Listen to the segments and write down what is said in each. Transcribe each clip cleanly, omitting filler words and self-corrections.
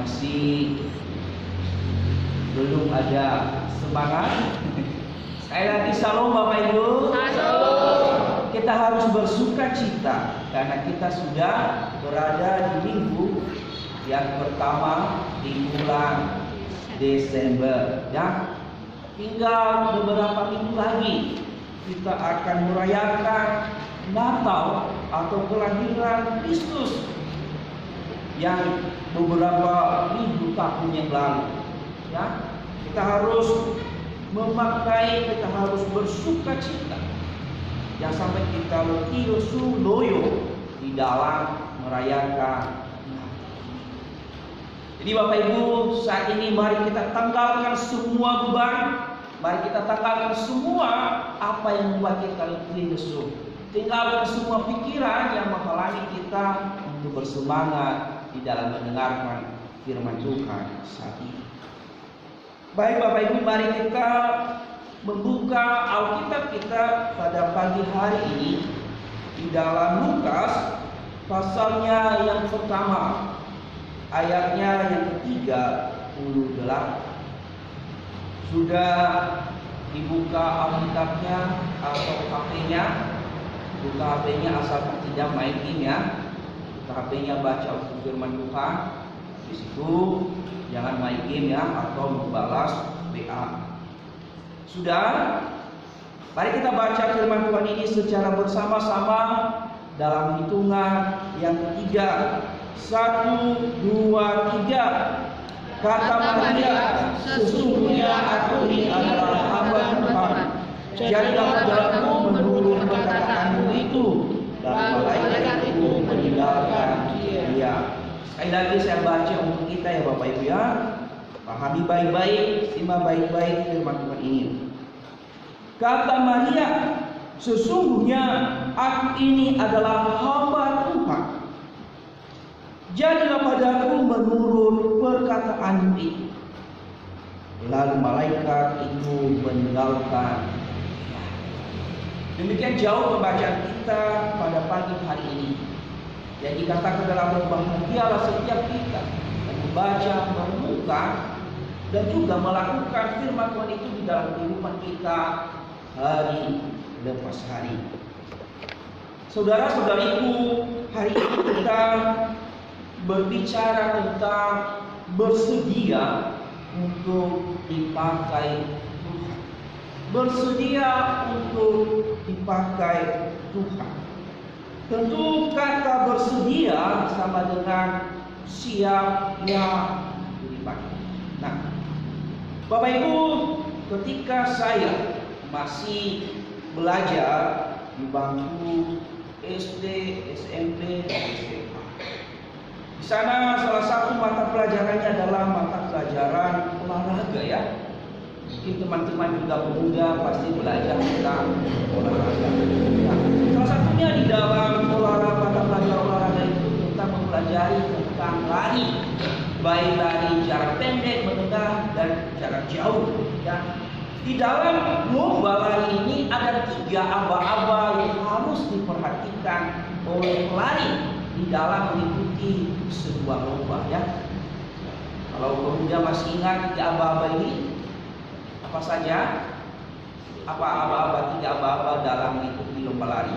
masih belum ada semangat. Sekali lagi salam Bapak Ibu. Kita harus bersuka cita karena kita sudah berada di minggu yang pertama di bulan Desember, ya. Tinggal beberapa minggu lagi kita akan merayakan Natal atau kelahiran Kristus yang beberapa ribu tahun yang lalu, ya. Kita harus memakai, kita harus bersuka cita. Jangan sampai kita letih lesu loyo di dalam merayakan. Jadi Bapak Ibu, saat ini mari kita tanggalkan semua beban, mari kita tanggalkan semua apa yang membuat kita letih lesu. Tinggalkan semua pikiran yang menghalangi kita untuk bersemangat di dalam mendengarkan firman Tuhan saat ini. Baik Bapak Ibu, mari kita membuka Alkitab kita pada pagi hari ini di dalam Lukas pasalnya yang pertama, ayatnya yang ke-38. Sudah dibuka Alkitabnya atau HP-nya? Buka HP-nya asalkan tidak main game, ya. Buka HP-nya, baca untuk firman Tuhan. Di situ jangan main game, ya, atau membalas WA. Sudah? Mari kita baca firman Tuhan ini secara bersama-sama dalam hitungan yang ketiga. 1, 2, 3. Kata Maria, sesungguhnya aku ini adalah hamba Tuhan. Jadilah padaku menurut perkataanmu itu. Dan malaikat itu meninggalkan dia. Sekali lagi saya baca untuk kita, ya Bapak Ibu, ya. Pahami baik-baik, simak baik-baik firman Tuhan ini. Kata Maria, sesungguhnya aku ini adalah hamba Tuhan. Jadilah padaku menurut perkataan itu. Lalu malaikat itu meninggalkan. Demikian jauh pembacaan kita pada pagi hari ini. Yang dikatakan dalam berbahagialah setiap kita yang membaca, merenungkan, dan juga melakukan firman Tuhan itu di dalam kehidupan kita hari lepas hari. Saudara-saudariku, hari ini kita berbicara tentang bersedia untuk dipakai Tuhan. Bersedia untuk dipakai Tuhan. Tentu kata bersedia sama dengan siap yang dipakai. Nah, Bapak Ibu, ketika saya masih belajar di bangku SD, SMP, dan SMA, di sana salah satu mata pelajarannya adalah mata pelajaran olahraga, ya. Mungkin teman-teman juga pemuda pasti belajar tentang olahraga. Nah, salah satunya di dalam mata pelajaran olahraga itu kita mempelajari tentang lari, baik lari jarak pendek, menengah, dan jarak jauh. Ya. Di dalam lomba lari ini ada 3 aba-aba yang harus diperhatikan oleh pelari di dalam mengikuti sebuah lomba, ya. Kalau pemuda masih ingat 3 aba-aba ini apa saja? Apa aba-aba 3 aba-aba dalam mengikuti lomba lari?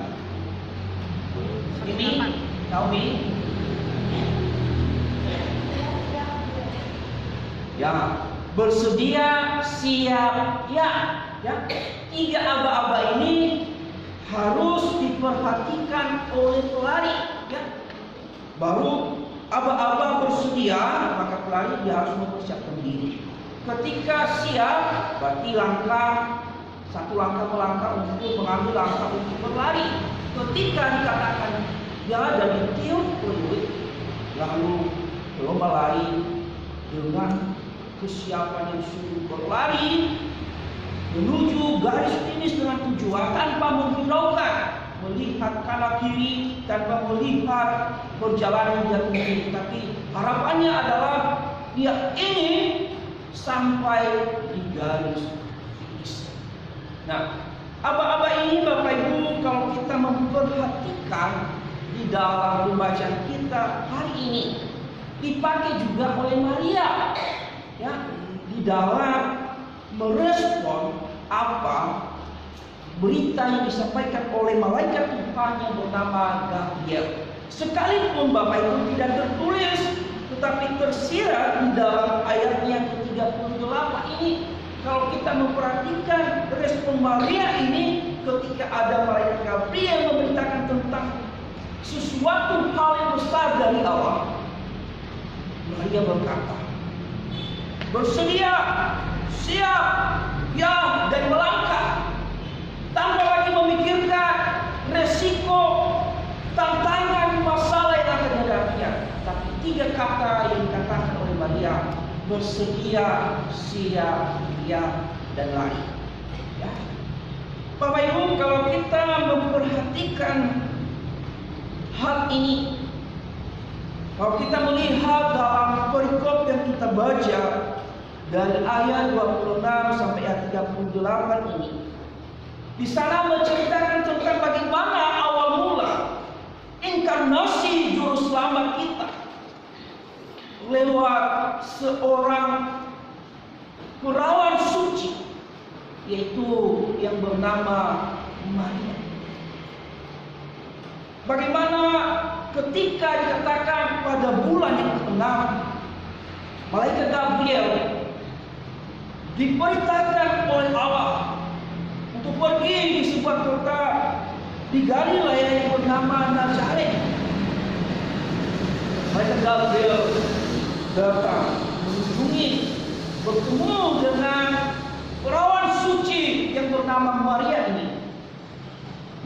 Ini, Naomi. Ya, bersedia, siap, ya. 3 aba-aba ini harus diperhatikan oleh pelari, ya. Baru aba-aba bersedia, maka pelari dia harus mempersiapkan diri. Ketika siap, berarti satu langkah melangkah untuk mengambil langkah untuk berlari. Ketika dikatakan dia ada di tiap peluit, lalu lomba lari dengan kesiapan yang sungguh berlari menuju garis finish dengan tujuan tanpa menghiraukan, melihat kanan kiri, tanpa melihat perjalanan dia kiri, tapi harapannya adalah dia ingin sampai di garis finish. Nah, aba-aba ini Bapak Ibu, kalau kita memperhatikan di dalam pembacaan kita hari ini, dipakai juga oleh Maria, ya, di dalam merespon apa berita yang disampaikan oleh malaikat Tuhan yang bernama Gabriel. Sekalipun Bapak Ibu tidak tertulis, tetapi tersirat di dalam ayatnya ke-38 ini. Kalau kita memperhatikan respon Maria ini ketika ada malaikat Gabriel memberitakan tentang sesuatu hal yang besar dari Allah, Maria berkata, bersedia, siap, ya, dan melangkah, tanpa lagi memikirkan resiko, tantangan, masalah yang akan dihadapinya. Tapi 3 kata yang dikatakan oleh Maria: bersedia, siap, ya, dan lari. Ya. Bapak Ibu, kalau kita memperhatikan hal ini, kalau kita melihat dalam perikop yang kita baca dari ayat 26 sampai ayat 38 ini, di sana menceritakan tentang bagaimana awal mula inkarnasi juru selamat kita lewat seorang perawan suci, yaitu yang bernama Maria. Bagaimana ketika dikatakan pada bulan yang ke-6, malaikat Gabriel diperintahkan oleh Allah untuk pergi di sebuah kota di Galilea yang bernama Nazaret. Malaikat Gabriel datang mengunjungi, bertemu dengan perawan suci yang bernama Maria ini.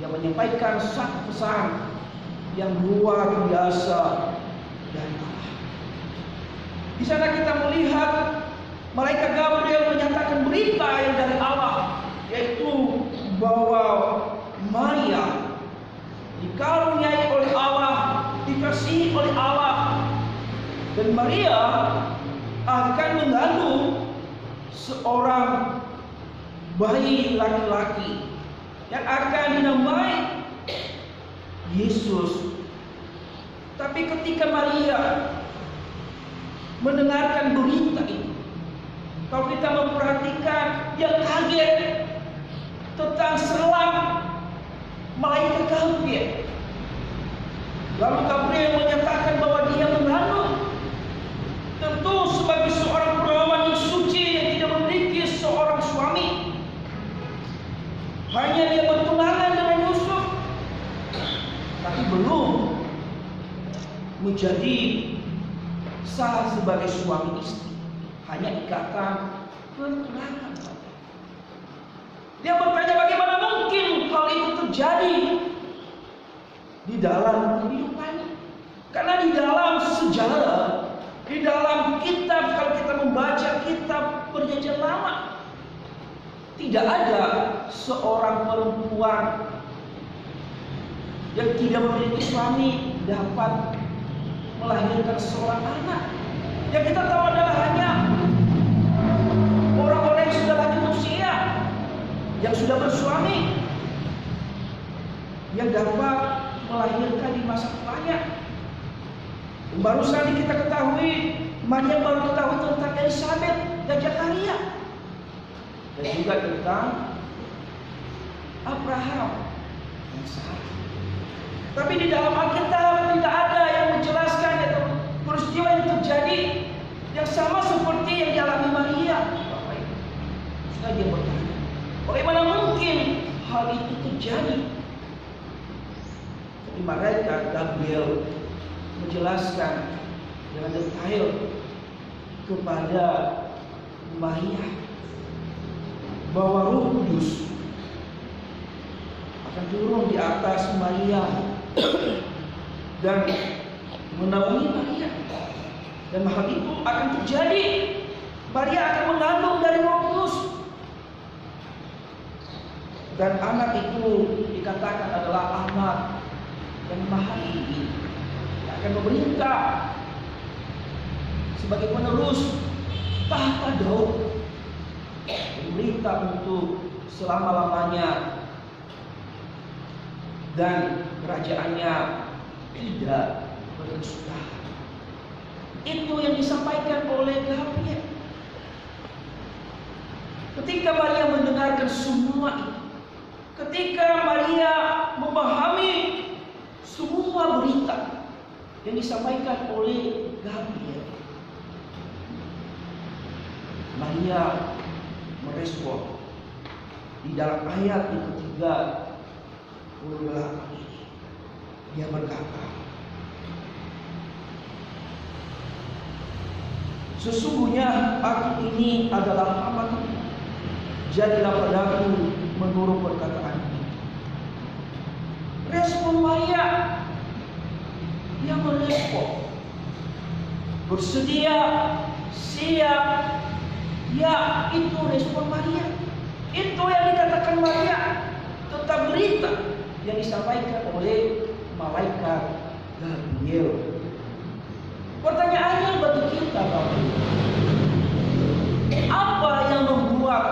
Dia menyampaikan satu pesan yang luar biasa dari Allah. Di sana kita melihat malaikat Gabriel menyatakan berita yang dari Allah, yaitu bahwa Maria dikaruniai oleh Allah, dikasihi oleh Allah, dan Maria akan mengandung seorang bayi laki-laki yang akan dinamai Yesus. Tapi ketika Maria mendengarkan berita itu, kalau kita memperhatikan, dia kaget tentang seruan malaikat Gabriel. Lalu Gabriel menyatakan bahwa dia mengandung. Tentu sebagai seorang perawan yang suci yang tidak memiliki seorang suami, hanya dia bertunangan dengan Yusuf, tapi belum menjadi sah sebagai suami istri, hanya ikatan pertunangan. Dia bertanya, bagaimana mungkin hal itu terjadi di dalam kehidupannya? Karena di dalam sejarah, di dalam kitab, kalau kita membaca kitab Perjanjian Lama, tidak ada seorang perempuan yang tidak memiliki suami dapat melahirkan seorang anak. Yang kita tahu adalah hanya orang-orang yang sudah lanjut usia, yang sudah bersuami, yang dapat melahirkan di masa tuanya. Baru saja kita ketahui, Maria baru ketahui tentang Elizabeth dan Zakaria, dan juga tentang Abraham dan Sarah. Tapi di dalam Alkitab tidak ada yang menjelaskan atau peristiwa yang terjadi yang sama seperti yang dialami Maria. Bapak Ibu, sudah dia bertanya, bagaimana mungkin hal itu terjadi? Tapi malaikat Gabriel menjelaskan dengan detail kepada Maria bahwa Roh Kudus akan turun di atas Maria dan menaungi Maria, dan hal itu akan terjadi. Maria akan mengandung dari Roh Kudus, dan anak itu dikatakan adalah anak yang maha tinggi, yang akan memerintah sebagai penerus tahta Daud, memerintah untuk selama-lamanya, dan kerajaannya tidak berkesudahan. Itu yang disampaikan oleh Gabriel. Ketika Maria mendengarkan semua itu, ketika Maria memahami semua berita yang disampaikan oleh Gabriel, Maria merespon di dalam ayat yang ketiga ini. Dia berkata, sesungguhnya aku ini adalah hamba Tuhan, jadilah padaku menurut perkataan ini. Respon Maria, dia merespon, bersedia, siap. Ya, itu respon Maria. Itu yang dikatakan Maria tentang berita yang disampaikan oleh malaikat Gabriel. Pertanyaannya bagi kita, Bapak Ibu, apa yang membuat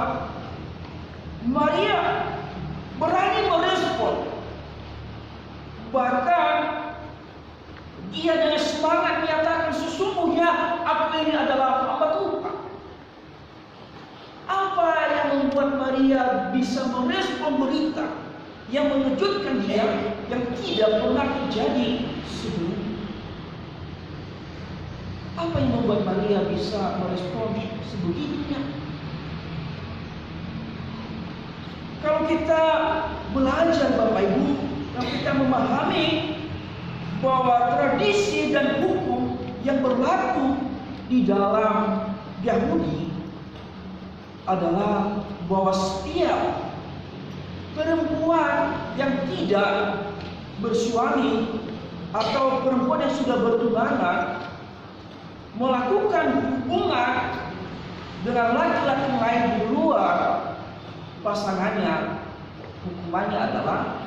Maria berani merespon? Bahkan ia dengan semangat menyatakan, sesungguhnya aku ini adalah hamba Tuhan. Apa yang membuat Maria bisa merespon berita yang mengejutkan dia, yang tidak pernah terjadi sebelumnya? Apa yang membuat Maria bisa merespon sebegitunya? Kalau kita belajar, Bapak Ibu, kalau kita memahami bahwa tradisi dan hukum yang berlaku di dalam Yahudi adalah bahwa setiap perempuan yang tidak bersuami atau perempuan yang sudah bertunangan melakukan hubungan dengan laki-laki lain di luar pasangannya, hukumannya adalah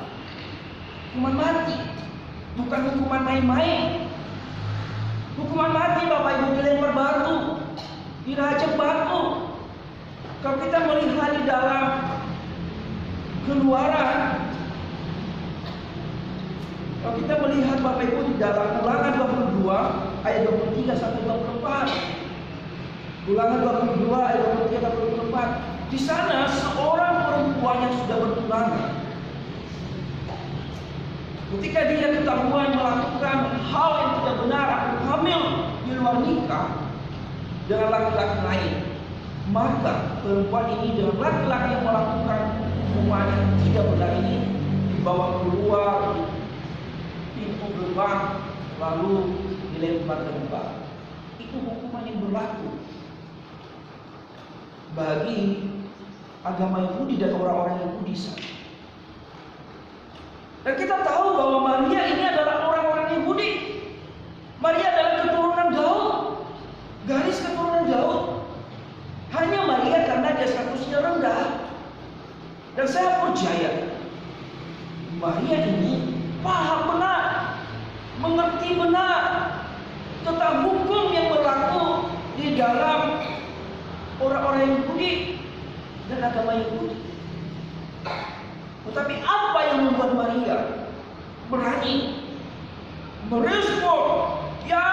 hukuman mati, bukan hukuman main-main. Hukuman mati, Bapak Ibu, dilempar batu, dirajam batu. Kalau kita melihat di dalam Keluaran, kalau kita melihat, Bapak Ibu, di dalam Ulangan 22 ayat 23 sampai 24, Ulangan 22 ayat 23 sampai 24, di sana seorang perempuan yang sudah bertunangan, ketika dia ketahuan melakukan hal yang tidak benar, hamil di luar nikah dengan laki-laki lain, maka perempuan ini dengan laki-laki yang melakukan hubungan yang tidak benar ini dibawa keluar pintu gerbang, lalu dilempar ke batu. Itu hukuman yang berlaku bagi agama Yahudi dan orang-orang Yahudi sana. Dan kita tahu bahwa Maria ini adalah orang-orang Yahudi. Maria adalah keturunan Daud, garis keturunan Daud. Hanya Maria karena dia statusnya rendah. Dan saya percaya Maria ini paham benar, mengerti benar tentang hukum yang berlaku di dalam orang-orang Yahudi dan agama Yahudi. Tetapi apa yang membuat Maria berani merespon, ya,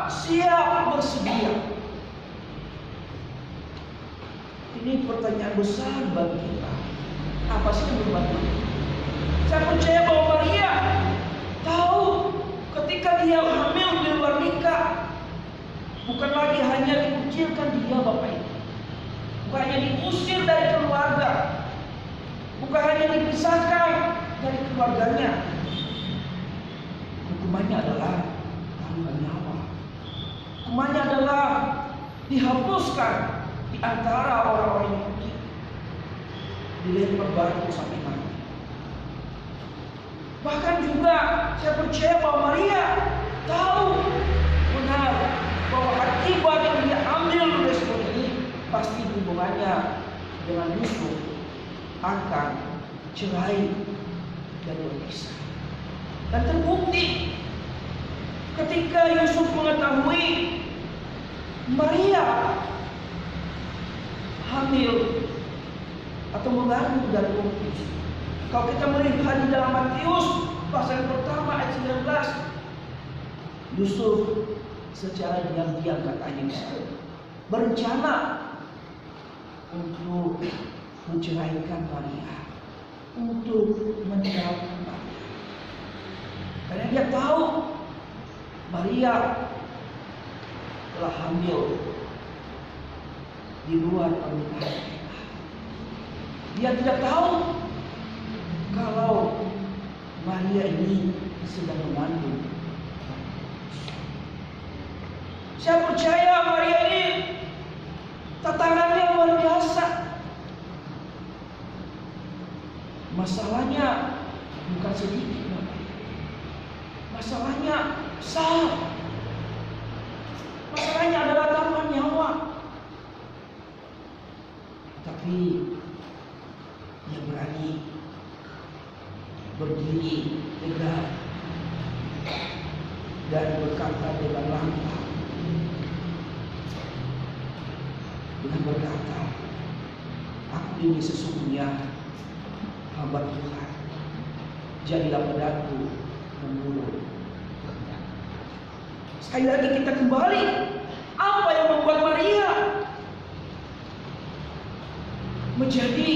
siap, bersedia? Ini pertanyaan besar bagi kita. Apa sih yang membuat Maria? Saya percaya bahwa Maria tahu ketika dia hamil di luar nikah, bukan lagi hanya dikucilkan dia, Bapak Ibu, bukan hanya diusir dari keluarga, bukan hanya dipisahkan dari keluarganya. Hukumannya adalah tanggal nyawa. Hukumannya adalah dihapuskan di antara orang-orang Yahudi, dilempar batu sampai mati. Bahkan juga saya percaya bahwa Maria tahu benar bahwa akibat yang dia ambil respon ini pasti hubungannya dengan Yusuf akan cerai dan berpisah. Dan terbukti ketika Yusuf mengetahui Maria hamil atau mengandung dari Yusuf. Kalau kita melihat di dalam Matius pasal pertama ayat 19, Yusuf secara diam-diam katanya berencana untuk menceraikan Maria, untuk meninggalkan Maria. Karena dia tahu Maria telah hamil di luar pernikahan. Dia tidak tahu kalau Maria ini sedang mengandung. Saya percaya Maria ini tantangannya luar biasa. Masalahnya bukan sedikit, masalahnya besar. Masalahnya adalah taruhan nyawa. Tapi dia berani berdiri tegak dan berkata dengan lantang, dengan berkata, aku ini sesungguhnya hamba Tuhan, jadilah padaku menurut kehendak. Sekali lagi kita kembali, apa yang membuat Maria menjadi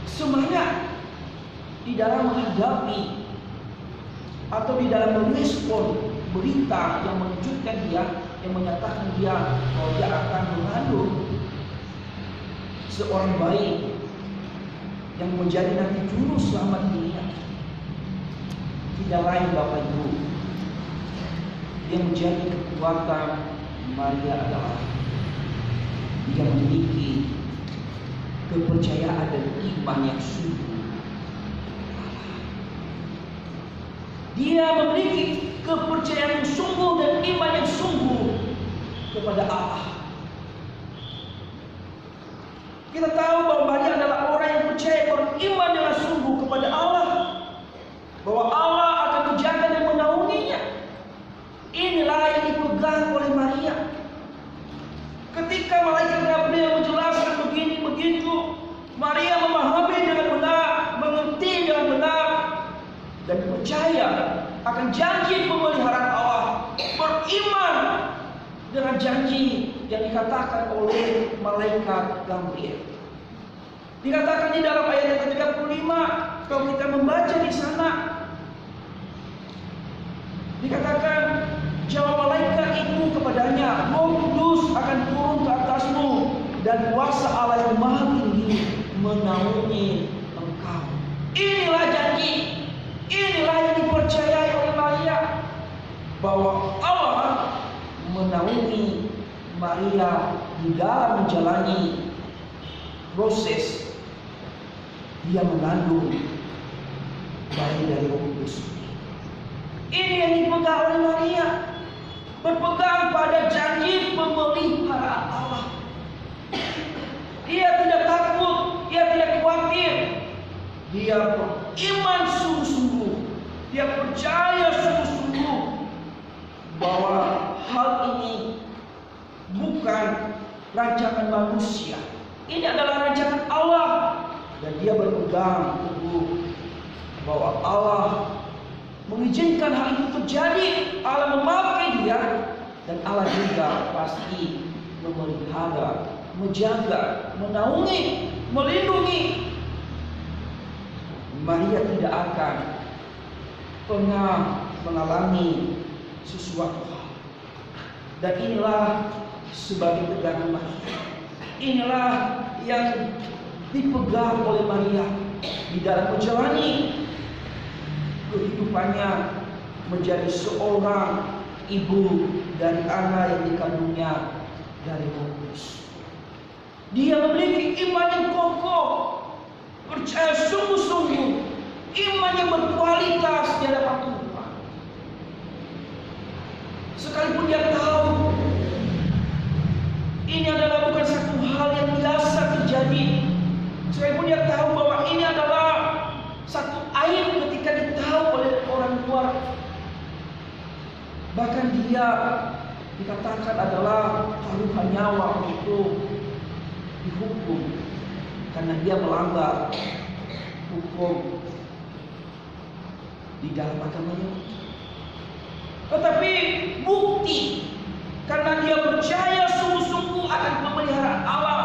semangat di dalam menghadapi atau di dalam merespon berita yang mengejutkan dia, yang menyatakan dia bahwa dia akan mengandung seorang bayi yang menjadi nanti juru selamat dunia. Tidak lain Bapak Ibu, yang menjadi kekuatan Maria adalah dia memiliki kepercayaan dan iman yang sungguh. Dia memiliki kepercayaan yang sungguh dan iman yang sungguh kepada Allah. Kita tahu bahwa Maria adalah orang yang percaya, beriman dengan sungguh kepada Allah, bahwa Allah akan menjaga dan menaunginya. Inilah yang dipegang oleh Maria. Ketika malaikat Gabriel menjelaskan begini begitu, Maria memahami dengan benar, mengerti dengan benar, dan percaya akan janji pemeliharaan Allah, beriman dengan janji yang dikatakan oleh malaikat Gabriel. Dikatakan di dalam ayat yang ke-35, kalau kita membaca di sana, dikatakan jawab malaikat itu kepadanya, Roh Kudus akan turun ke atasmu dan kuasa Allah yang Maha Tinggi menaungi engkau. Inilah janji, inilah yang dipercayai oleh Maria, bahwa Allah menaungi Maria di dalam menjalani proses dia mengandung bayi dari Roh Kudus. Ini yang dipegang oleh Maria, berpegang pada janji pemeliharaan Allah. Dia tidak takut, dia tidak khawatir, dia beriman sungguh-sungguh, dia percaya sungguh-sungguh bahwa hal ini bukan rancangan manusia, ini adalah rancangan Allah, dan dia berpegang teguh bahwa Allah mengizinkan hal itu terjadi. Allah memakai dia, dan Allah juga pasti memelihara, menjaga, menaungi, melindungi. Maria tidak akan pernah mengalami sesuatu hal. Dan inilah sebagai pegangan Maria, inilah yang dipegang oleh Maria di dalam menjalani kehidupannya menjadi seorang ibu dari anak yang dikandungnya dari Roh Kudus. Dia memiliki iman yang kokoh, percaya sungguh-sungguh, iman yang berkualitas di hadapan Tuhan. Sekalipun dia tahu ini adalah bukan satu hal yang biasa terjadi, sekalipun dia tahu bahwa ini adalah satu aib ketika ditahu oleh orang luar, bahkan dia dikatakan adalah taruhan nyawa untuk dihukum karena dia melanggar hukum di dalam agamanya. Tetapi bukti karena dia percaya sungguh-sungguh akan pemeliharaan Allah,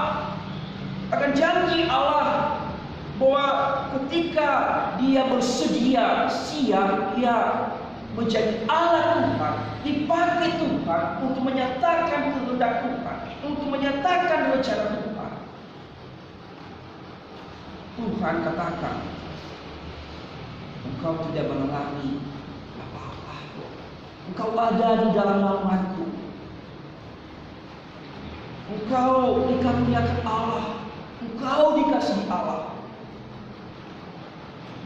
akan janji Allah, bahwa ketika dia bersedia siap, dia menjadi alat Tuhan, dipakai Tuhan untuk menyatakan kehendak Tuhan, untuk menyatakan rencana Tuhan. Tuhan katakan, engkau tidak mengalami apa-apa, engkau ada di dalam naunganku, engkau dikaruniakan Allah, engkau dikasihi Allah.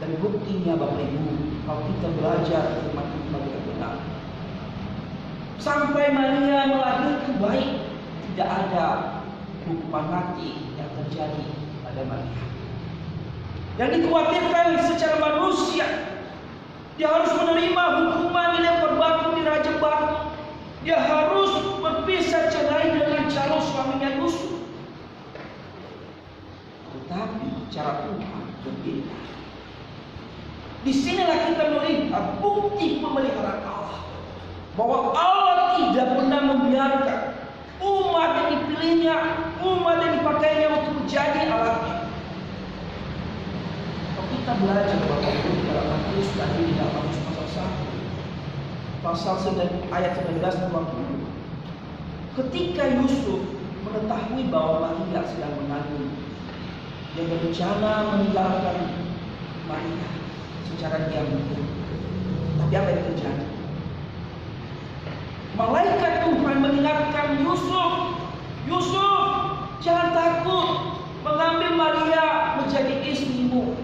Dan buktinya Bapak Ibu, kalau kita belajar firman Tuhan dengan benar, sampai Maria melahirkan bayi, tidak ada hukuman mati yang terjadi pada Maria. Yang dikhawatirkan secara manusia, dia harus menerima hukuman dilempar batu, dirajam batu, dia harus berpisah cerai dengan calon suaminya Yusuf. Tetapi cara Tuhan berbeda. Disinilah kita melihat bukti pemeliharaan Allah, bahwa Allah tidak pernah membiarkan umat yang dipilihnya, umat yang dipakainya untuk menjadi alatnya. Kalau kita belajar Bapak Ibu dalam Matius tadi di dalam Matius pasal 1 pasal 9 ayat 19 dan 20, ketika Yusuf mengetahui bahwa Maria sedang mengandung, dia berencana meninggalkan Maria secara diam. Tapi apa yang terjadi? Malaikat Tuhan mengingatkan Yusuf, Yusuf, jangan takut mengambil Maria menjadi istrimu,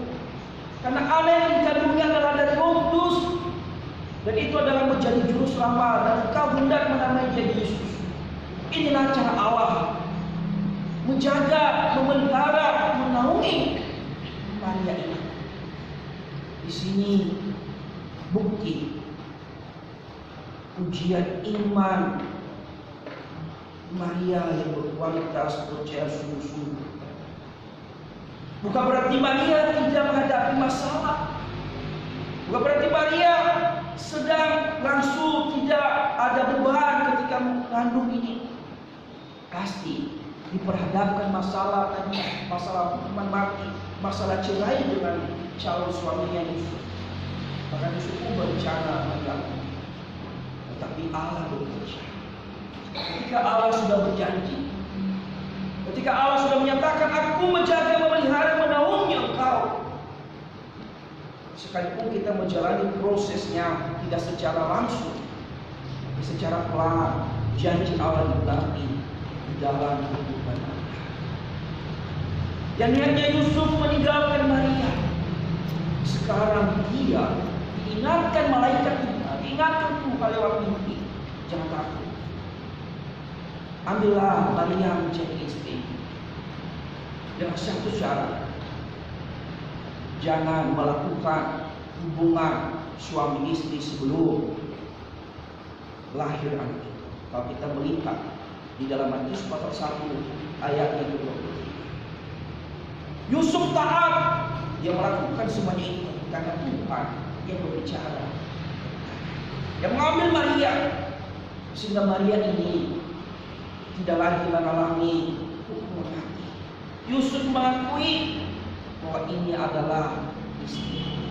karena anak yang dikandungnya adalah dari Roh Kudus, dan itu adalah menjadi juru selamat, dan engkau hendak menamai dia Yesus. Inilah cara Allah menjaga, memelihara, menaungi Maria ini. Di sini bukti ujian iman Maria yang berkualitas, percaya sungguh-sungguh. Bukan berarti Maria tidak menghadapi masalah, bukan berarti Maria sedang langsung tidak ada beban ketika mengandung ini. Pasti diperhadapkan masalah tadi, masalah hukuman mati, masalah cerai dengan calon suaminya Yusuf. Bahkan Yusuf pun berencana meninggalkan. Tetapi Allah bekerja. Ketika Allah sudah berjanji, ketika Allah sudah menyatakan, aku menjaga, memelihara, menaungi engkau, sekalipun kita menjalani prosesnya tidak secara langsung, tapi secara pelan, janji Allah digenapi di dalam kehidupan kita. Yang niatnya Yusuf meninggalkan Maria, sekarang dia diingatkan malaikat Tuhan, diingatkan Tuhan lewat mimpi, jangan takut. Ambillah Maria menjadi istri dengan satu syarat, jangan melakukan hubungan suami istri sebelum lahir anak itu. Kalau kita melihat di dalam Matius pasal 1 ayat yang ke-23, Yusuf taat, dia melakukan semuanya itu karena Tuhan yang berbicara, yang mengambil Maria, sehingga Maria ini tidak lagi mengalami hukuman mati. Yusuf mengakui bahwa ini adalah istri,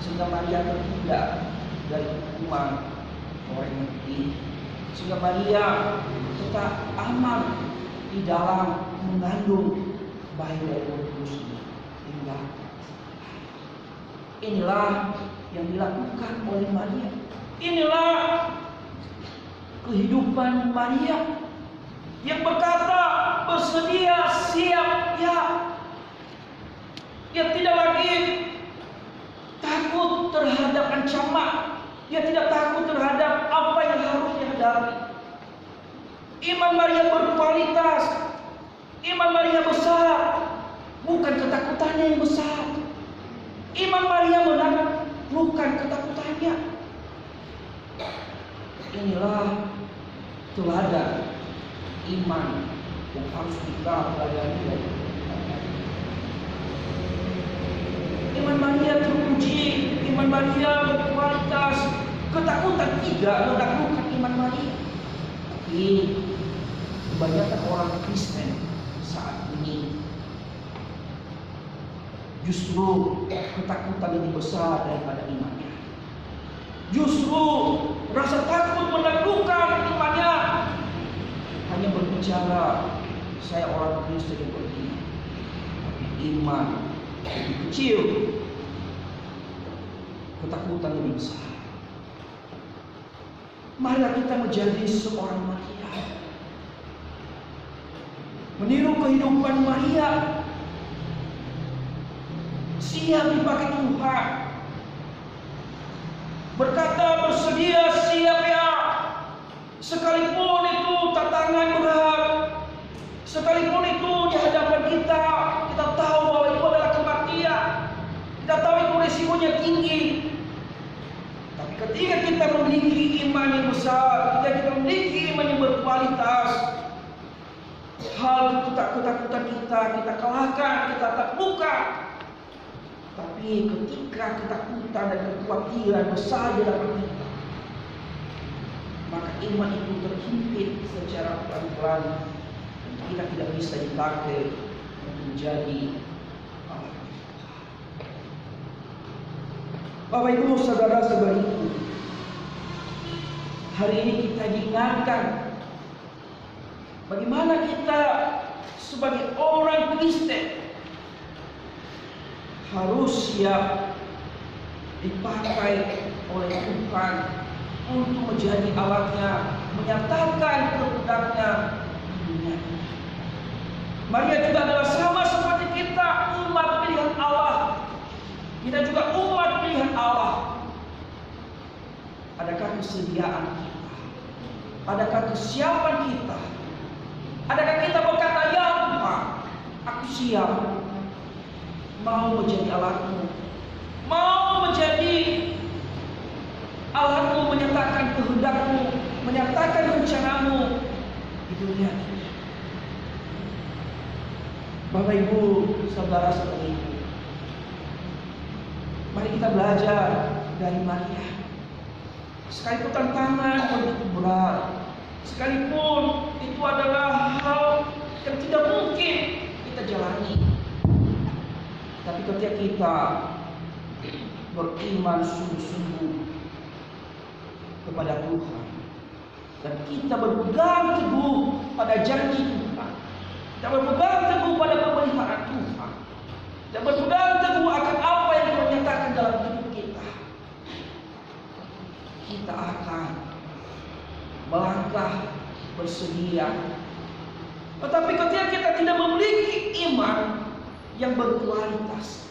sehingga Maria terhindar dari hukuman orang mati, sehingga Maria tetap aman di dalam mengandung bayi dari Roh Kudus hingga. Inilah yang dilakukan oleh Maria. Inilah kehidupan Maria yang berkata bersedia, siap, ya. Dia tidak lagi takut terhadap ancaman. Dia tidak takut terhadap apa yang harus dihadapi. Iman Maria berkualitas. Iman Maria besar, bukan ketakutannya yang besar. Iman Maria menaklukkan ketakutannya. Inilah teladan iman yang harus kita pelajari dari iman Maria teruji, iman Maria berkualitas. Ketakutan tidak menaklukkan iman Maria. Tapi kebanyakan orang Kristen saat ini justru ketakutan lebih besar daripada imannya. Justru rasa takut menaklukkan imannya. Hanya berbicara, saya orang Kristen yang beriman, tapi iman lebih kecil, ketakutan lebih besar. Marilah kita menjadi seorang Maria, meniru kehidupan Maria, siap dipakai Tuhan, berkata bersedia siap ya, sekalipun itu tantangan berat, sekalipun itu di hadapan kita tahu bahwa itu adalah kematian, kita tahu itu risikonya tinggi. Tapi ketika kita memiliki iman yang besar, ketika kita memiliki iman yang berkualitas, hal ketakutan kita kalahkan, kita taklukkan. Tapi ketika ketakutan dan kekhawatiran besar di dalam kita, maka iman itu terhimpit secara pelan-pelan dan kita tidak bisa dipakai untuk menjadi Allah. Bapak Ibu saudara-saudariku, hari ini kita diingatkan bagaimana kita sebagai orang Kristen harus siap dipakai oleh Tuhan untuk menjadi alatnya, menyatakan kehendaknya di dunia ini. Maria juga adalah sama seperti kita, umat pilihan Allah. Kita juga umat pilihan Allah. Adakah kesediaan kita? Adakah kesiapan kita? Adakah kita berkata, ya Tuhan, aku siap, mau menjadi alatmu, mau menjadi alatmu menyatakan kehendakmu, menyatakan rencanamu di dunia ini. Bapak Ibu, saudara-saudariku, mari kita belajar dari Maria. Sekalipun tantangan begitu berat, sekalipun itu adalah hal yang tidak mungkin kita jalani, tapi ketika kita beriman sungguh-sungguh kepada Tuhan dan kita berpegang teguh pada janji Tuhan, kita berpegang teguh pada pemeliharaan Tuhan, dan berpegang teguh akan apa yang dinyatakan dalam hidup kita, kita akan melangkah bersedia. Tetapi ketika kita tidak memiliki iman yang berkualitas,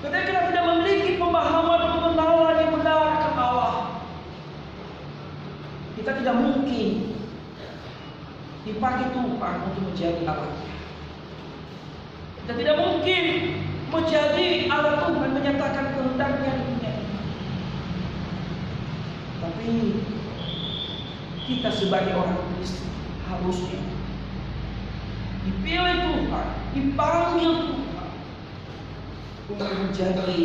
ketika kita tidak memiliki pemahaman pengenalan yang benar akan Allah, kita tidak mungkin dipakai Tuhan untuk menjadi alatnya. Kita tidak mungkin menjadi alat Tuhan menyatakan kehendaknya di dunia ini. Tapi kita sebagai orang Kristen harusnya dipilih Tuhan, dipanggil Tuhan untuk menjadi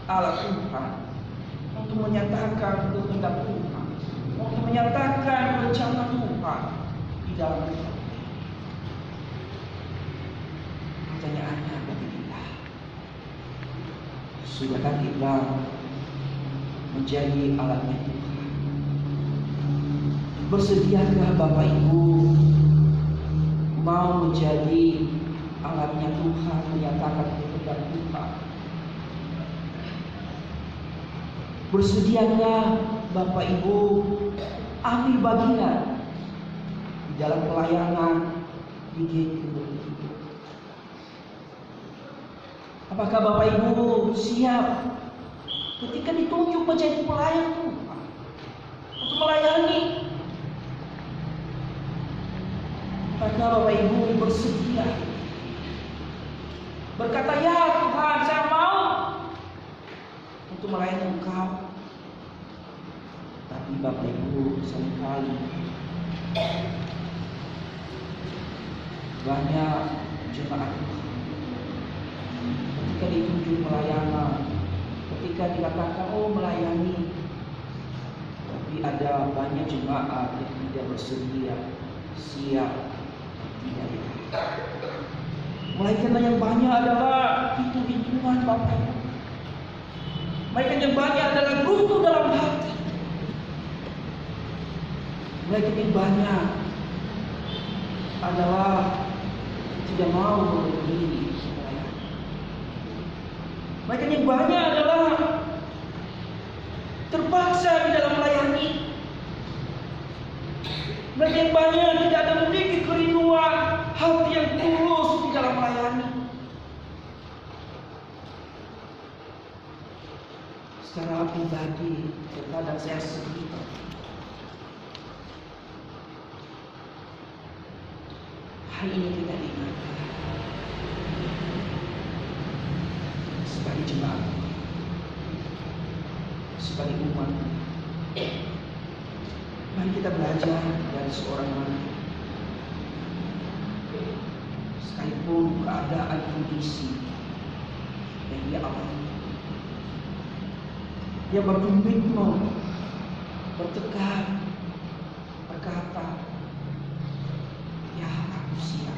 alat Tuhan, untuk menyatakan kehendak Tuhan, untuk menyatakan rencana Tuhan di dalam hidup. Pertanyaannya bagi kita, sudahkah kita menjadi alatnya Tuhan? Bersediakah Bapak Ibu mau menjadi alatnya Tuhan, menyatakan kehendak Tuhan? Bersediakah Bapak Ibu ambil bagian di dalam pelayanan di GKI? Apakah Bapak Ibu siap ketika ditunjuk menjadi pelayan Tuhan untuk melayani? Apakah Bapak Ibu bersedia berkata, ya Tuhan, saya mau untuk melayani Engkau? Tapi Bapak Ibu, seringkali banyak jemaat Tuhan ketika ditunjuk melayani, ketika dikatakan oh melayani, tapi Tapi ada banyak jemaat yang tidak bersedia, siap, tidak. Melainkan yang banyak adalah hitung-hitungan Bapak Ibu. Melainkan yang banyak adalah runtuh dalam hati. Melainkan yang banyak adalah tidak mau berdiri. Melainkan yang banyak adalah terpaksa di dalam melayani. Melainkan yang banyak tidak ada memiliki kerinduan hati yang tulus di dalam melayani. Secara pribadi, terkadang saya sedih. Hari ini kita diingatkan sebagai jemaat, sebagai umat. Mari kita belajar dari seorang wanita. Sekalipun keadaan kondisi yang dia alami, dia berkomitmen, bertekad, berkata, "Ya, aku siap.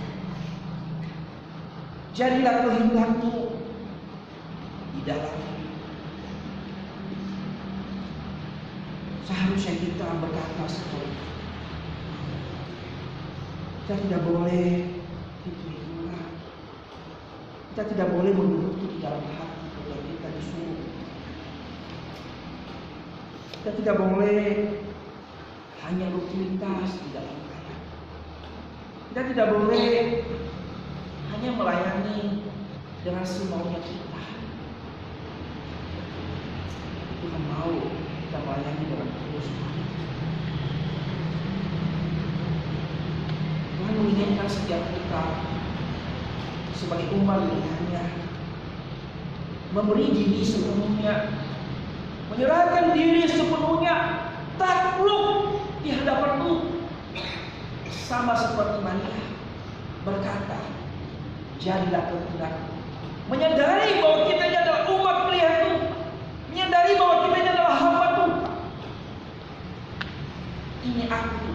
Jadilah kehendakmu di dalam." Seharusnya kita berkata seperti itu. Kita tidak boleh hitung-hitungan. Kita tidak boleh menuruti di dalam hati kalau kita disuruh. Kita tidak boleh hanya rutinitas di dalam melayani. Kita tidak boleh hanya melayani dengan semaunya kita. Tuhan mau kita melayani dengan tulus. Tuhan menginginkan setiap kita sebagai umat pilihannya memberi diri sepenuhnya, menyerahkan diri sepenuhnya, takluk di hadapan Tuhan, sama seperti Maria berkata, "Jadilah kehendakmu." Menyadari bahwa kita ini adalah umat pilihan Tuhan, menyadari bahwa kita ini adalah hamba Tuhan. Ini aku,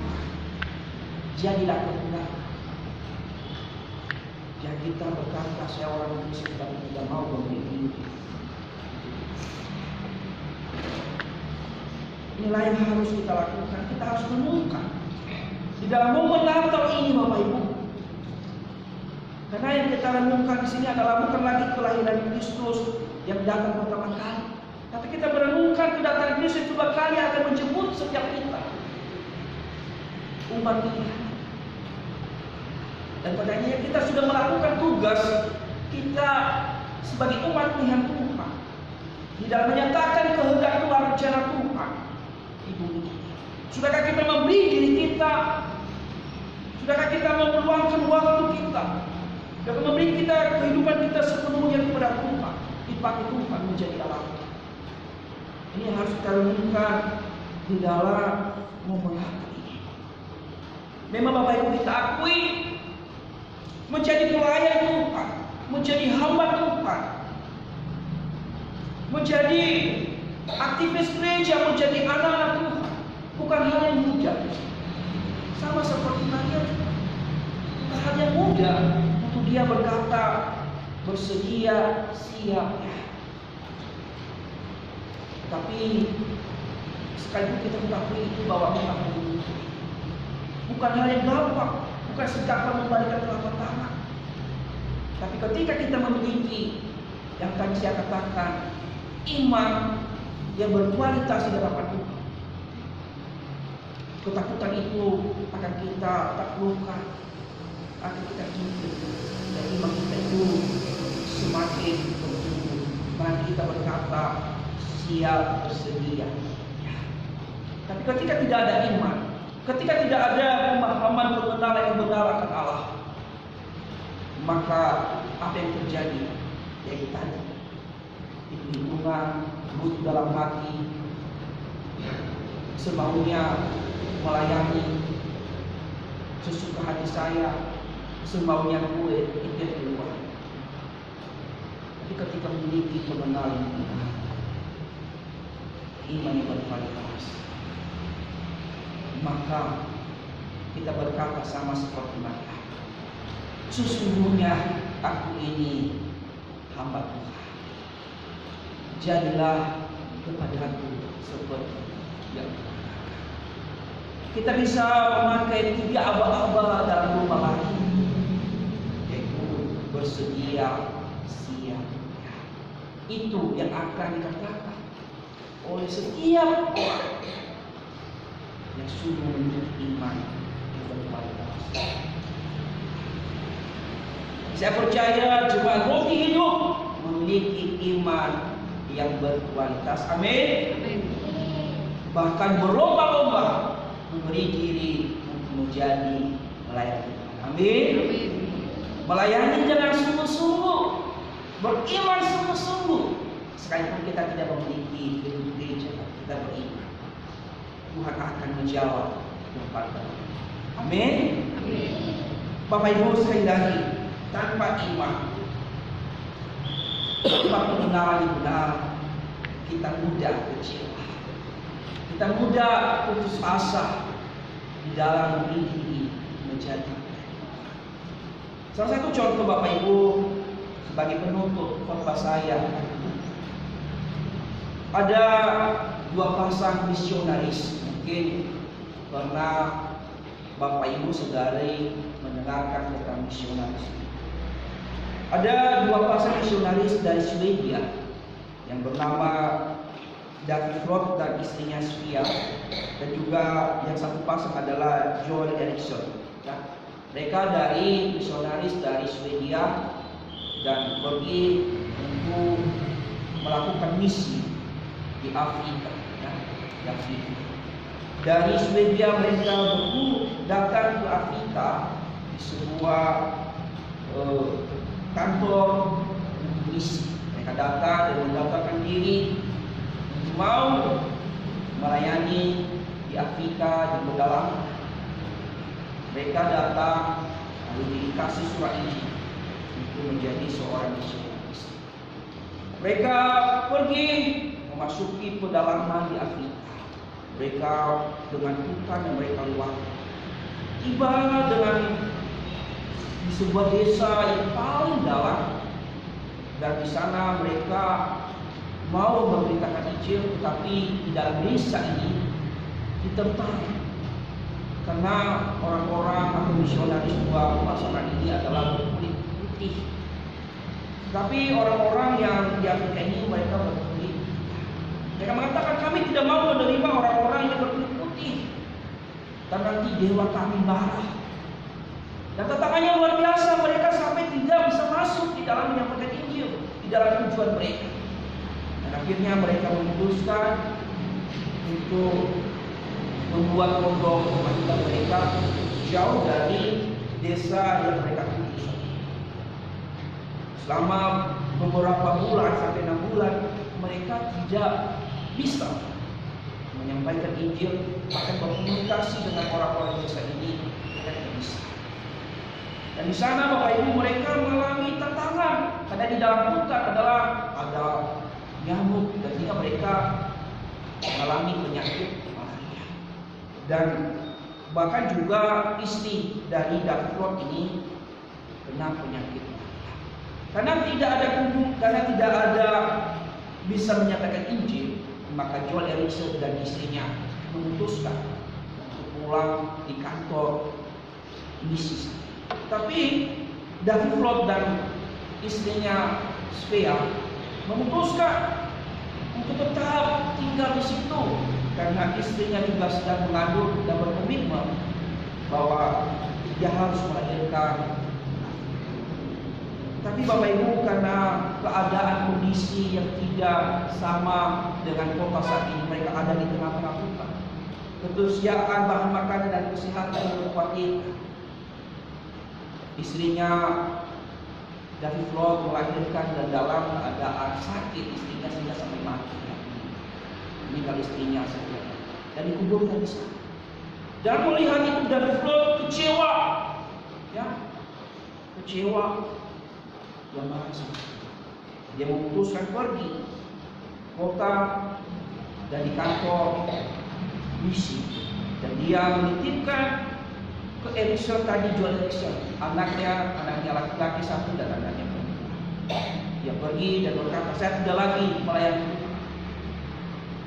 jadilah kehendakmu. Jangan kita berkata, "Saya orang Indonesia tapi tidak mau memberi." Inilah yang harus kita lakukan. Kita harus menemukan di dalam momen Natal ini, Bapak Ibu. Karena yang kita renungkan di sini adalah bukan lagi kelahiran Kristus yang datang pertama kali, tapi kita merenungkan kedatangan Kristus yang kedua kali akan menjemput setiap kita, umat Tuhan. Dan padanya kita sudah melakukan tugas kita sebagai umat pilihan Tuhan di dalam menyatakan kehendak Tuhan, rencana Tuhan. Sudahkah kita memberi diri kita? Sudahkah kita meluangkan waktu kita dan memberi kita kehidupan kita sepenuhnya kepada Tuhan, dipakai Tuhan menjadi alat? Ini yang harus kita renungkan di dalam momen ini. Memang Bapak Ibu kita akui menjadi pelayan Tuhan, menjadi hamba Tuhan, menjadi aktivis gereja, menjadi anak-anak Tuhan, bukan hal yang mudah. Sama seperti Maria, bukan hal yang mudah untuk dia berkata, bersedia, siap. Tapi sekalipun kita mengakui itu bahwa memang bukan hal yang gampang, bukan segampang membalikan telapak tangan. Tapi ketika kita memiliki yang tadi saya katakan, iman yang berkualitas di hadapan Tuhan, ketakutan itu akan kita taklukkan, akan kita hidup, dan iman kita itu semakin bertumbuh. Maka kita berkata, siap, bersedia. Tapi ketika tidak ada iman, ketika tidak ada pemahaman pengenalan yang benar akan Allah, maka apa yang terjadi? Yaitu tadi, hitung-hitungan, butuh dalam hati, semaunya melayani, sesuka hati saya, semaunya gue, itu yang keluar. Tapi ketika memiliki pengenalan iman yang berkualitas, maka kita berkata sama seperti mereka, sesungguhnya aku ini hamba Tuhan, jadilah kepadaku seperti yang Tuhan. Kita bisa memakai 3 aba-aba dalam rumah lagi, yaitu bersedia, siap. Itu yang akan dikatakan oleh setiap orang yang sungguh memiliki iman yang berkualitas. Saya percaya jemaat Roti Hidup memiliki iman yang berkualitas. Amin. Bahkan berlomba-lomba memberi diri untuk menjadi melayani Tuhan. Amin. Melayani dengan sungguh-sungguh, beriman sungguh-sungguh. Sekalipun kita tidak memiliki gedung gereja, kita beriman, Tuhan akan menjawab doa kita. Amin. Bapak Ibu sekali lagi, tanpa iman, tanpa pengenalan yang benar, kita mudah kecewa, kita mudah putus asa di dalam memberi diri menjadi. Salah satu contoh Bapak Ibu sebagai penutup khotbah saya, ada 2 pasang misionaris. Mungkin pernah Bapak Ibu saudari mendengarkan tentang misionaris. Ada 2 pasang misionaris dari Swedia yang bernama David Roth dan istrinya Sofia, dan juga yang satu pasang adalah Joel Eriksson. Ya. Mereka dari misionaris dari Swedia dan pergi untuk melakukan misi di Afrika. Ya, di Afrika. Dari Swedia mereka datang ke Afrika di sebuah kantor misi. Mereka datang dan mendaftarkan diri untuk mau melayani di Afrika di pedalaman. Mereka datang lalu dikasih surat ini untuk menjadi seorang misionaris. Mereka pergi memasuki pedalaman di Afrika. Mereka dengan hutan yang mereka lewati, tiba dengan di sebuah desa yang paling dalam, dan di sana mereka mau memberitakan Injil, tetapi di dalam desa ini ditentang karena orang-orang atau misionaris 2 pasangan ini adalah berkulit putih. Tapi orang-orang yang di Afrika ini mereka berkulit. Mereka mengatakan, kami tidak mau menerima orang-orang yang berkulit putih, dan nanti dewa kami marah. Dan tantangannya luar biasa, mereka sampai tidak bisa masuk di dalam menyampaikan Injil di dalam tujuan mereka. Dan akhirnya mereka memutuskan untuk membuat pondok pematikan mereka jauh dari desa yang mereka tuju. Selama beberapa bulan sampai 6 bulan mereka tidak bisa menyampaikan Injil, bahkan berkomunikasi dengan orang-orang desa ini mereka tidak bisa. Dan di sana Bapak Ibu mereka mengalami tantangan karena di dalam hutan adalah ada nyamuk, dan jika mereka mengalami penyakit malaria. Dan bahkan juga istri dari David Roth ini kena penyakit malaria. Karena tidak ada bisa menyatakan Injil, maka Joel Eriksson dan istrinya memutuskan untuk pulang di kantor misi. Tapi David Roth dan istrinya Sofia memutuskan untuk tetap tinggal di situ karena istrinya juga sedang mengandung dan berkomitmen bahwa dia harus melahirkan. Tapi Bapak Ibu, karena keadaan kondisi yang tidak sama dengan kota saat ini, mereka ada di tengah-tengah hutan, ketersediaan bahan makanan dan kesehatan yang berkhawatir. Istrinya David Roth melahirkan dan dalam keadaan sakit istrinya sehingga sampai mati. Meninggal istrinya saja dan dikuburkan di sana. Dan melihat itu David Roth kecewa, ya, kecewa. Dia marah sama dia memutuskan pergi kota dan di kantor misi, dan dia dia menitipkan ke Elisha tadi, jual Elisha, anaknya laki-laki satu dan anaknya perempuan. Dia pergi dan berkata, saya tidak lagi melayani Tuhan.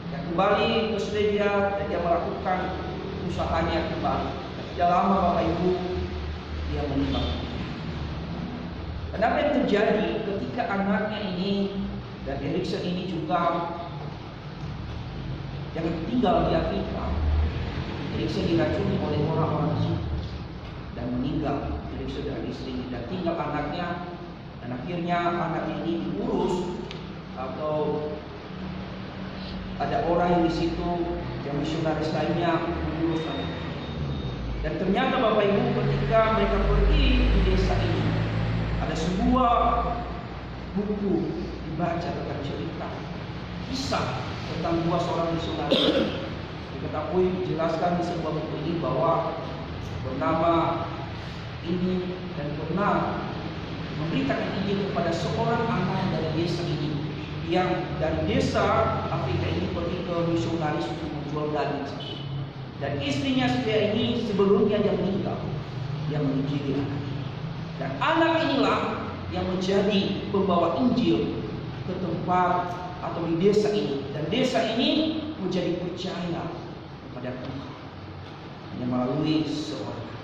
Dia kembali ke Swedia dan dia melakukan usahanya kembali. Tidak lama Bapak Ibu, dia meninggal. Dan apa yang terjadi ketika anaknya ini dan Elisha ini juga yang tinggal di Afrika, Elisha diracuni oleh orang-orang di situ dan meninggal. Elisha dan istrinya, dan tinggal anaknya, dan akhirnya anaknya ini diurus atau ada orang yang di situ yang misionaris lainnya mengurus anaknya. Dan ternyata Bapak Ibu, ketika mereka pergi di desa ini, ada sebuah buku dibaca tentang cerita kisah tentang dua seorang misionaris. Diketahui dijelaskan di sebuah buku ini bahwa bernama ini dan pernah memberitakan Injil kepada seorang anak dari desa ini yang dari desa Afrika ini pergi ke misionaris untuk menjual daging. Dan istrinya setia ini sebelumnya dia meninggal, dia menginjili anak. Dan anak inilah yang menjadi pembawa Injil ke tempat atau di desa ini, dan desa ini menjadi percaya kepada Tuhan hanya melalui seorang anak.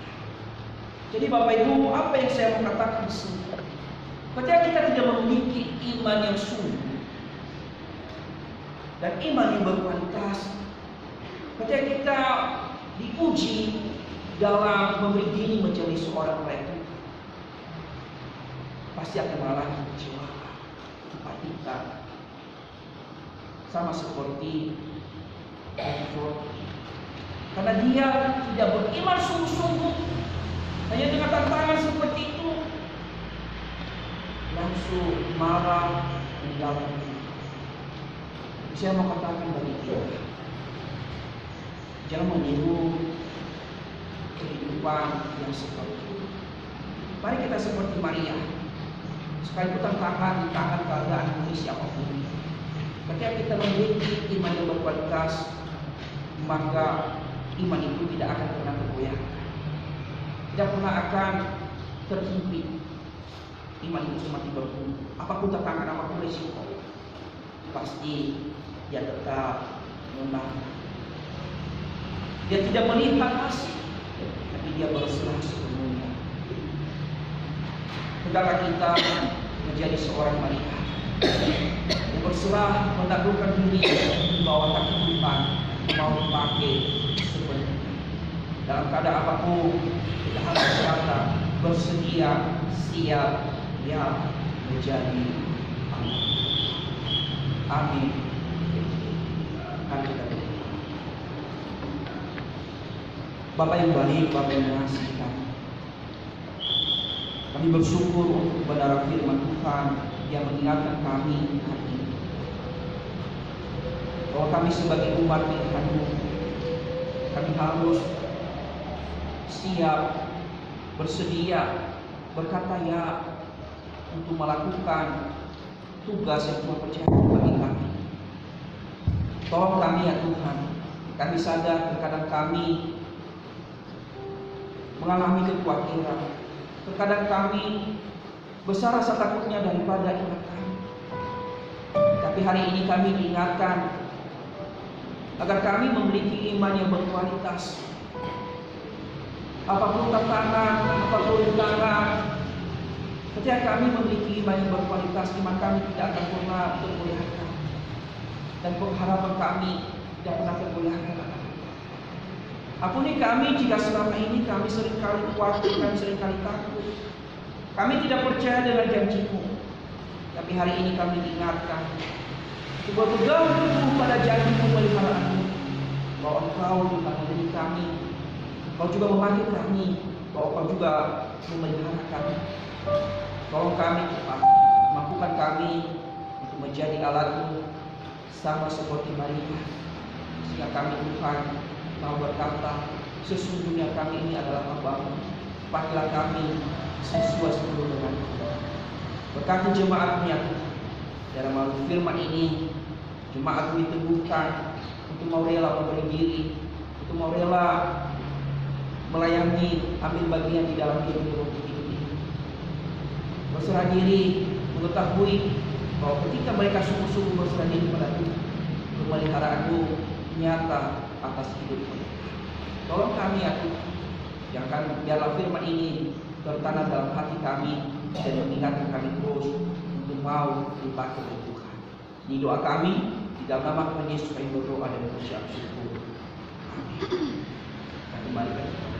Jadi Bapak Ibu, apa yang saya mau katakan di sini? Ketika kita tidak memiliki iman yang sungguh dan iman yang berkualitas, ketika kita diuji dalam memberi diri menjadi seorang rakyat, pasti akan mengalami kecewaan. Tempat kita sama seperti Epafras, karena dia tidak beriman sungguh-sungguh, hanya dengan tantangan seperti itu langsung marah meninggalkan. Saya mau katakan bagi kita, jangan meniru kehidupan yang seperti itu. Mari kita seperti Maria, sekalipun tantangan di tangan keadaan kondisi apapun, ketika kita memiliki iman yang berkualitas, maka iman itu tidak akan pernah tergoyah, tidak pernah akan terhimpit. Iman itu semakin bertumbuh, apapun tantangan, apapun risiko, pasti dia tetap menang. Dia tidak melihat hasil, tapi dia berserah sepenuhnya. Hendaklah kita menjadi seorang Maria yang berserah, menaklukkan diri di bawah kaki Tuhan, mau dipakai sepenuhnya. Dalam keadaan apapun kita harus berkata, bersedia, siap, ya menjadi anak. Amin. Mari kita berdoa. Bapak yang baik, Bapak yang mengasihi kami bersyukur untuk kebenaran firman Tuhan yang mengingatkan kami hari ini, bahwa kami sebagai umat Tuhan-Mu, kami harus siap, bersedia, berkata ya untuk melakukan tugas yang Tuhan percayakan bagi kami. Tolong kami ya Tuhan. Kami sadar terkadang kami mengalami kekhawatiran, terkadang kami besar rasa takutnya daripada iman kami. Tapi hari ini kami diingatkan agar kami memiliki iman yang berkualitas. Apapun tantangan, apapun rintangan, ketika kami memiliki iman yang berkualitas, iman kami tidak akan pernah tergoyahkan, dan pengharapan kami tidak pernah tergoyahkan. Ampuni kami jika selama ini kami seringkali khawatir, kami seringkali takut, kami tidak percaya dengan janji-Mu. Tapi hari ini kami diingatkan untuk berpegang teguh pada janji pemeliharaan-Mu, bahwa Engkau juga memberi kami, Engkau juga memanggil kami, bahwa Engkau juga memelihara kami. Tolong kami Tuhan, mampukan kami untuk menjadi alat-Mu sama seperti Maria, sehingga kami Tuhan mau berkata, sesungguhnya kami ini adalah hamba-Mu, pakailah kami sesuai seluruh dengan Tuhan. Berkati jemaat-Mu ya Tuhan, dalam melalui firman ini, jemaat-Mu diteguhkan untuk mau rela memberi diri, untuk mau rela melayani, ambil bagian di dalam hidup ini. Berserah diri, mengetahui bahwa ketika mereka sungguh-sungguh berserah diri pada Tuhan, pemeliharaanmu nyata atas hidup mereka. Tolong kami ya Tuhan, jangan biarlah firman ini tertanam dalam hati kami dan mengingatkan kami terus untuk mau dipakai oleh Tuhan. Ini doa kami di dalam nama Tuhan Yesus kami berdoa dan bersyukur. Amin. Kembali